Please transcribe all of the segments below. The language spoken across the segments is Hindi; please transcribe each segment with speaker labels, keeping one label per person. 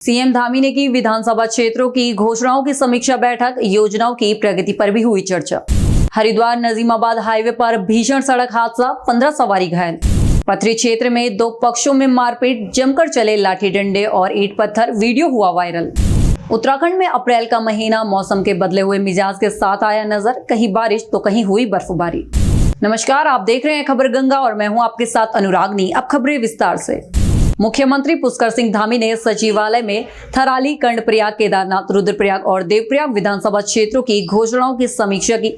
Speaker 1: सीएम धामी ने की विधानसभा क्षेत्रों की घोषणाओं की समीक्षा बैठक, योजनाओं की प्रगति पर भी हुई चर्चा। हरिद्वार नजीमाबाद हाईवे पर भीषण सड़क हादसा, 15 सवारी घायल। पथरी क्षेत्र में दो पक्षों में मारपीट, जमकर चले लाठी डंडे और ईंट पत्थर, वीडियो हुआ वायरल। उत्तराखंड में अप्रैल का महीना मौसम के बदले हुए मिजाज के साथ आया नजर, कहीं बारिश तो कहीं हुई बर्फबारी। नमस्कार, आप देख रहे हैं खबर गंगा और मैं हूं आपके साथ अनुरागनी। अब खबरें विस्तार से। मुख्यमंत्री पुष्कर सिंह धामी ने सचिवालय में थराली, कर्णप्रयाग, केदारनाथ, रुद्रप्रयाग और देवप्रयाग विधानसभा क्षेत्रों की घोषणाओं की समीक्षा की।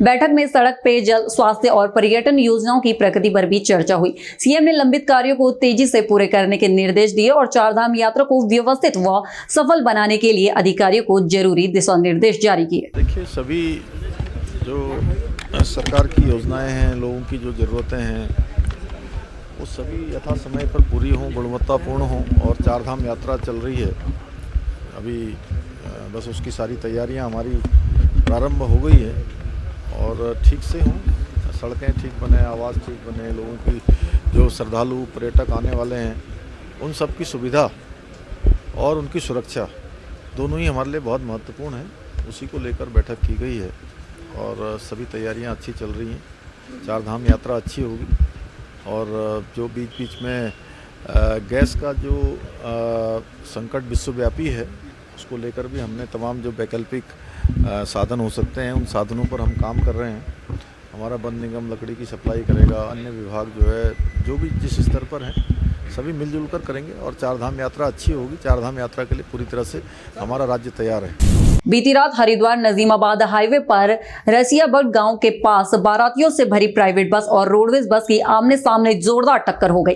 Speaker 1: बैठक में सड़क, पेयजल, स्वास्थ्य और पर्यटन योजनाओं की प्रगति पर भी चर्चा हुई। सीएम ने लंबित कार्यों को तेजी से पूरे करने के निर्देश दिए और चारधाम यात्रा को व्यवस्थित व सफल बनाने के लिए अधिकारियों को जरूरी दिशा निर्देश जारी किए।
Speaker 2: देखिए, सभी जो सरकार की योजनाएं हैं, लोगों की जो ज़रूरतें हैं, वो सभी यथा समय पर पूरी हों, गुणवत्तापूर्ण हों और चारधाम यात्रा चल रही है। अभी बस उसकी सारी तैयारियां हमारी प्रारंभ हो गई है और ठीक से हों, सड़कें ठीक बने, आवास ठीक बने, लोगों की जो श्रद्धालु पर्यटक आने वाले हैं उन सब की सुविधा और उनकी सुरक्षा दोनों ही हमारे लिए बहुत महत्वपूर्ण है। उसी को लेकर बैठक की गई है और सभी तैयारियां अच्छी चल रही हैं। चारधाम यात्रा अच्छी होगी और जो बीच बीच में गैस का जो संकट विश्वव्यापी है उसको लेकर भी हमने तमाम जो वैकल्पिक साधन हो सकते हैं उन साधनों पर हम काम कर रहे हैं। हमारा वन निगम लकड़ी की सप्लाई करेगा, अन्य विभाग जो है जो भी जिस स्तर पर हैं सभी मिलजुल कर करेंगे और चारधाम यात्रा अच्छी होगी। चारधाम यात्रा के लिए पूरी तरह से हमारा राज्य तैयार है।
Speaker 1: बीती रात हरिद्वार नजीमाबाद हाईवे पर रसियाबर्ग गांव के पास बारातियों से भरी प्राइवेट बस और रोडवेज बस की आमने सामने जोरदार टक्कर हो गई।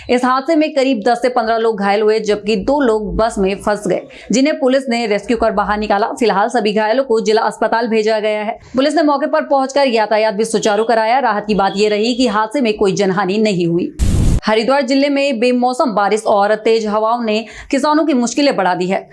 Speaker 1: इस हादसे में करीब 10 से 15 लोग घायल हुए, जबकि 2 लोग बस में फंस गए, जिन्हें पुलिस ने रेस्क्यू कर बाहर निकाला। फिलहाल सभी घायलों को जिला अस्पताल भेजा गया है। पुलिस ने मौके पर पहुंचकर यातायात भी सुचारू कराया। राहत की बात यह रही कि हादसे में कोई जनहानि नहीं हुई। हरिद्वार जिले में बेमौसम बारिश और तेज हवाओं ने किसानों की मुश्किलें बढ़ा दी है।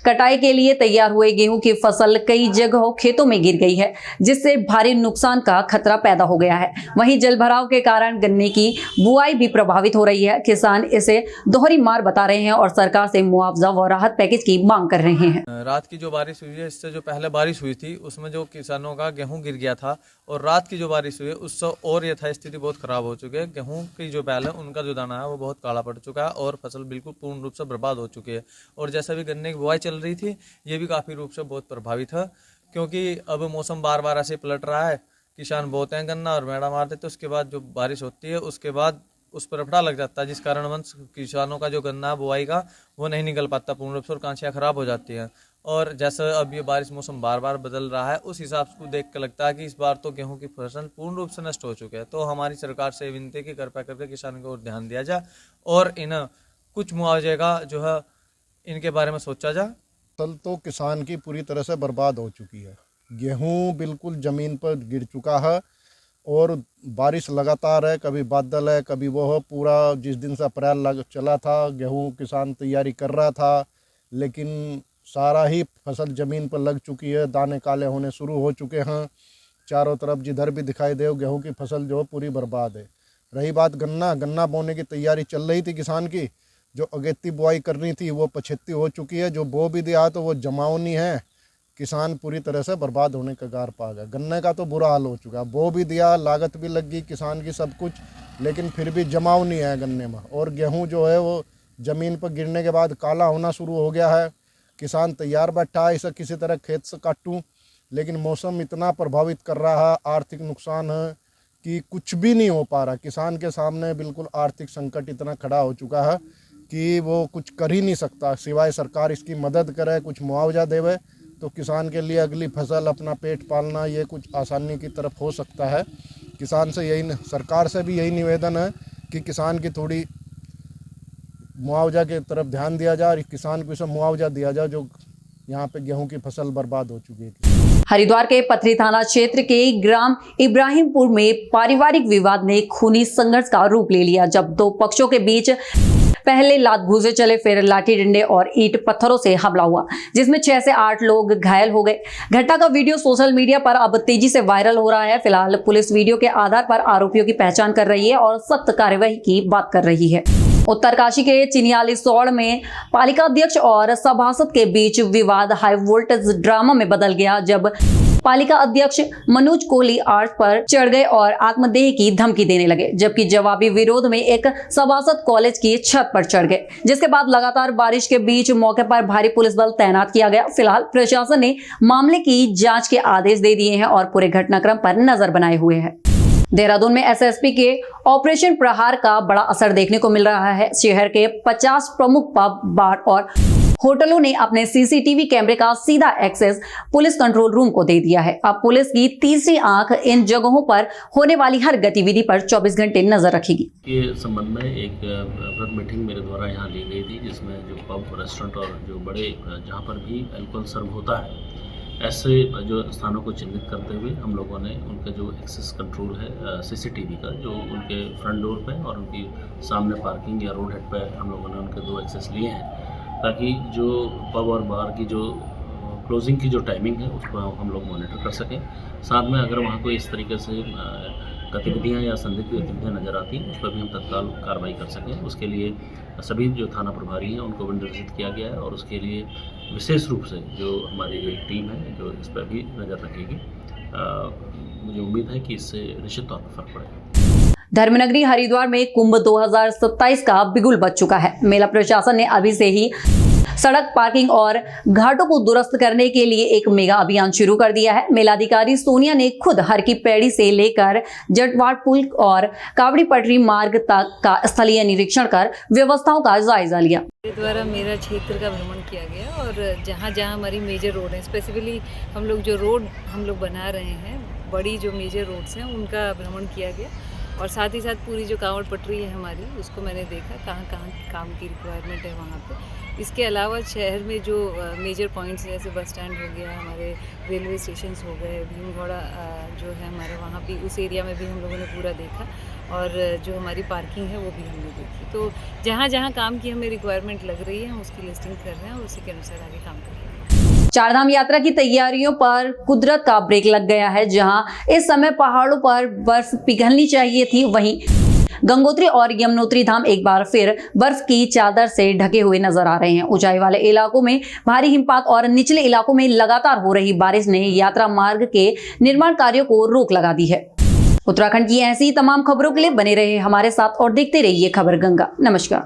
Speaker 1: कटाई के लिए तैयार हुए गेहूं की फसल कई जगहों खेतों में गिर गई है, जिससे भारी नुकसान का खतरा पैदा हो गया है। वहीं जलभराव के कारण गन्ने की बुआई भी प्रभावित हो रही है। किसान इसे दोहरी मार बता रहे हैं और सरकार से मुआवजा व राहत पैकेज की मांग कर रहे हैं।
Speaker 3: रात की जो बारिश हुई है, इससे जो पहले बारिश हुई थी उसमें जो किसानों का गेहूं गिर गया था और रात की जो बारिश हुई है उससे और यथास्थिति बहुत खराब हो चुकी है। गेहूं की जो बैल है उनका जो दाना है वो बहुत काला पड़ चुका है और फसल बिल्कुल पूर्ण रूप से बर्बाद हो चुकी है। और जैसा भी गन्ने की बुआई चल रही थी ये भी काफ़ी रूप से बहुत प्रभावित है, क्योंकि अब मौसम बार बार ऐसे पलट रहा है। किसान बोते हैं गन्ना और मेड़ा मार देते, उसके बाद जो बारिश होती है उसके बाद उस पर रफड़ा लग जाता है, जिस कारण वंश किसानों का जो गन्ना बुआई का वो नहीं निकल पाता पूर्ण रूप से और कांचियाँ खराब हो जाती हैं। और जैसा अब ये बारिश मौसम बार बार बदल रहा है उस हिसाब से देख कर लगता है कि इस बार तो गेहूं की फसल पूर्ण रूप से नष्ट हो चुके हैं। तो हमारी सरकार से विनती की कृपया करके किसानों को ध्यान दिया जाए और इन कुछ मुआवजे का जो है इनके बारे में सोचा जाए।
Speaker 4: फसल तो किसान की पूरी तरह से बर्बाद हो चुकी है। गेहूं बिल्कुल ज़मीन पर गिर चुका है और बारिश लगातार है, कभी बादल है कभी वो है। पूरा जिस दिन से अप्रैल चला था गेहूं किसान तैयारी कर रहा था, लेकिन सारा ही फसल ज़मीन पर लग चुकी है। दाने काले होने शुरू हो चुके हैं। चारों तरफ जिधर भी दिखाई दे गेहूं की फसल जो है पूरी बर्बाद है। रही बात गन्ना बोने की तैयारी चल रही थी किसान की, जो अगेती बुआई करनी थी वो पछेती हो चुकी है। जो बो भी दिया तो वो जमावनी है। किसान पूरी तरह से बर्बाद होने का गार पा गया। गन्ने का तो बुरा हाल हो चुका है। बो भी दिया, लागत भी लग गई किसान की सब कुछ, लेकिन फिर भी जमावनी है गन्ने में। और गेहूं जो है वो ज़मीन पर गिरने के बाद काला होना शुरू हो गया है। किसान तैयार बैठा है इसे किसी तरह खेत से काटूं, लेकिन मौसम इतना प्रभावित कर रहा है, आर्थिक नुकसान है कि कुछ भी नहीं हो पा रहा। किसान के सामने बिल्कुल आर्थिक संकट इतना खड़ा हो चुका है कि वो कुछ कर ही नहीं सकता, सिवाय सरकार इसकी मदद करे, कुछ मुआवजा देवे तो किसान के लिए अगली फसल अपना पेट पालना ये कुछ आसानी की तरफ हो सकता है। किसान से यही, सरकार से भी यही निवेदन है कि किसान की थोड़ी मुआवजा की तरफ ध्यान दिया जाए और किसान को इसे मुआवजा दिया जाए जो यहाँ पे गेहूं की फसल बर्बाद हो चुकी है।
Speaker 1: हरिद्वार के पथरी थाना क्षेत्र के ग्राम इब्राहिमपुर में पारिवारिक विवाद ने खूनी संघर्ष का रूप ले लिया, जब दो पक्षों के बीच पहले लात घूसे चले, फिर लाठी डंडे और ईंट पत्थरों से हमला हुआ, जिसमें 6 से 8 लोग घायल हो गए। घटना का वीडियो सोशल मीडिया पर अब तेजी से वायरल हो रहा है। फिलहाल पुलिस वीडियो के आधार पर आरोपियों की पहचान कर रही है और सख्त कार्रवाई की बात कर रही है। उत्तरकाशी के चिनियाली सौड़ में पालिका अध्यक्ष और सभासद के बीच विवाद हाई वोल्टेज ड्रामा में बदल गया जब पालिका अध्यक्ष मनोज कोहली आर्च पर चढ़ गए और आत्मदेह की धमकी देने लगे, जबकि जवाबी विरोध में एक सभासद कॉलेज की छत पर चढ़ गए, जिसके बाद लगातार बारिश के बीच मौके पर भारी पुलिस बल तैनात किया गया। फिलहाल प्रशासन ने मामले की जांच के आदेश दे दिए हैं और पूरे घटनाक्रम पर नजर बनाए हुए है। देहरादून में एसएसपी के ऑपरेशन प्रहार का बड़ा असर देखने को मिल रहा है। शहर के 50 प्रमुख पब, बार और होटलों ने अपने सीसीटीवी कैमरे का सीधा एक्सेस पुलिस कंट्रोल रूम को दे दिया है। अब पुलिस की तीसरी आंख इन जगहों पर होने वाली हर गतिविधि पर 24 घंटे नजर रखेगी।
Speaker 5: के संबंध में एक बृहद मीटिंग मेरे द्वारा यहाँ ली गई थी, जिसमें जो पब, रेस्टोरेंट और जो बड़े जहाँ पर भी अल्कोहल सर्व होता है, ऐसे जो स्थानों को चिन्हित करते हुए हम लोगों ने उनका जो एक्सेस कंट्रोल है सीसीटीवी का, जो उनके फ्रंट डोर पे और उनकी सामने पार्किंग या रोड हेड पे हम लोगों ने उनके 2 एक्सेस लिए हैं, ताकि जो पब और बार की जो क्लोजिंग की जो टाइमिंग है उसको हम लोग मॉनिटर कर सकें। साथ में अगर वहाँ कोई इस तरीके से गतिविधियाँ या संदिग्ध गतिविधियाँ नज़र आती हैं, उस पर भी हम तत्काल कार्रवाई कर सकें। उसके लिए सभी जो थाना प्रभारी हैं उनको भी निर्देशित किया गया है और उसके लिए विशेष रूप से जो हमारी जो एक टीम है जो इस पर भी नज़र रखेगी। मुझे उम्मीद है कि इससे निश्चित तौर पर फर्क पड़ेगा।
Speaker 1: धर्मनगरी हरिद्वार में कुंभ 2027 का बिगुल बज चुका है। मेला प्रशासन ने अभी से ही सड़क, पार्किंग और घाटों को दुरुस्त करने के लिए एक मेगा अभियान शुरू कर दिया है। मेलाधिकारी सोनिया ने खुद हर की पैड़ी से लेकर जटवाड़ पुल और कावड़ी पटरी मार्ग तक का स्थलीय निरीक्षण कर व्यवस्थाओं का जायजा लिया।
Speaker 6: द्वारा मेरा क्षेत्र का भ्रमण किया गया और जहाँ जहाँ हमारी मेजर रोड है, स्पेसिफिकली हम लोग जो रोड हम लोग बना रहे हैं, बड़ी जो मेजर रोड्स हैं उनका भ्रमण किया गया और साथ ही साथ पूरी जो कांवड़ पटरी है हमारी, उसको मैंने देखा कहाँ कहाँ काम की रिक्वायरमेंट है वहाँ पे। इसके अलावा शहर में जो मेजर पॉइंट्स जैसे बस स्टैंड हो गया, हमारे रेलवे स्टेशंस हो गए, भीमगौड़ा जो है हमारे वहाँ भी, उस एरिया में भी हम लोगों ने पूरा देखा और जो हमारी पार्किंग है वो भी हमने देखी। तो जहाँ जहाँ काम की हमें रिक्वायरमेंट लग रही है हम उसकी लिस्टिंग कर रहे हैं और उसी के अनुसार आगे काम कर रहे हैं।
Speaker 1: चारधाम यात्रा की तैयारियों पर कुदरत का ब्रेक लग गया है। जहां इस समय पहाड़ों पर बर्फ पिघलनी चाहिए थी, वहीं गंगोत्री और यमुनोत्री धाम एक बार फिर बर्फ की चादर से ढके हुए नजर आ रहे हैं। ऊंचाई वाले इलाकों में भारी हिमपात और निचले इलाकों में लगातार हो रही बारिश ने यात्रा मार्ग के निर्माण कार्यों को रोक लगा दी है। उत्तराखंड की ऐसी तमाम खबरों के लिए बने रहे हमारे साथ और देखते रहिए खबर गंगा। नमस्कार।